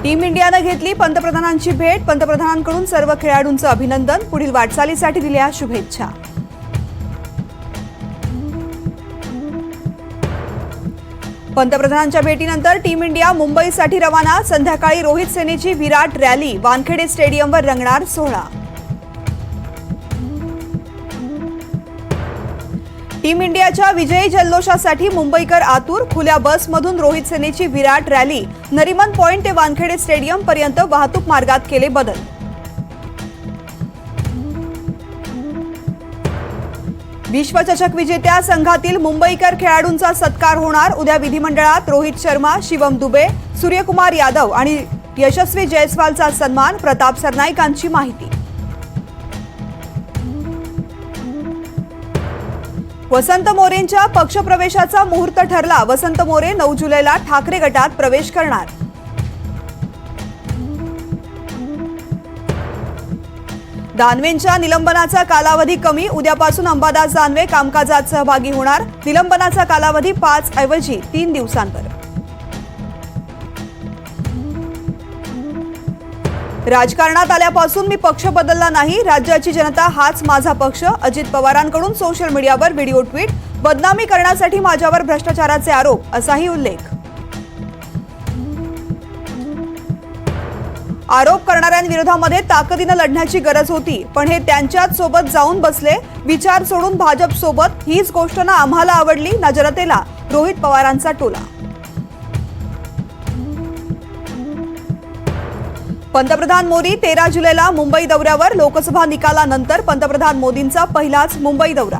Team इंडियाने घेतली पंतप्रधानांची भेट। पंतप्रधानांकडून सर्व खेळाडूंचं अभिनंदन। पुढील वाटचालीसाठी दिल्या शुभेच्छा। पंतप्रधानांच्या भेटीनंतर टीम इंडिया मुंबईसाठी रवाना। संध्याकाळी रोहित सेनेची विराट रॅली। वानखेडे स्टेडियमवर रंगणार सोहळा। टीम इंडियाच्या विजयी जल्लोषासाठी मुंबईकर आतुर। खुल्या बसमधून रोहित सेनेची विराट रॅली। नरिमन पॉइंट ते वानखेडे स्टेडियम पर्यंत वाहतूक मार्गात केले बदल। विश्वचषक विजेत्या संघातील मुंबईकर खेळाडूंचा सत्कार होणार। उद्या विधिमंडळात रोहित शर्मा, शिवम दुबे, सूर्यकुमार यादव आणि यशस्वी जयस्वालचा सन्मान। प्रताप सरनाईकांची माहिती। वसंत मोरेंच्या पक्षप्रवेशाचा मुहूर्त ठरला। वसंत मोरे 9 जुलैला ठाकरे गटात प्रवेश करणार। दानवेंच्या निलंबनाचा कालावधी कमी। उद्यापासून अंबादास दानवे कामकाजात सहभागी होणार। निलंबनाचा कालावधी 5 ऐवजी 3 दिवसांवर। राजकारणात आल्यापासून मी पक्ष बदलला नाही। राज्याची जनता हाच माझा पक्ष। अजित पवारांकडून सोशल मीडियावर व्हिडिओ ट्विट। बदनामी करण्यासाठी माझ्यावर भ्रष्टाचाराचे आरोप, असाही उल्लेख। आरोप करणाऱ्यांविरोधामध्ये ताकदीने लढण्याची गरज होती, पण हे त्यांच्याच सोबत जाऊन बसले। विचार सोडून भाजप सोबत। हीच गोष्ट ना आम्हाला आवडली ना जनतेला। रोहित पवारांचा टोला। पंतप्रधान मोदी 13 जुलैला मुंबई दौऱ्यावर। लोकसभा निकालानंतर पंतप्रधान मोदींचा पहिलाच मुंबई दौरा।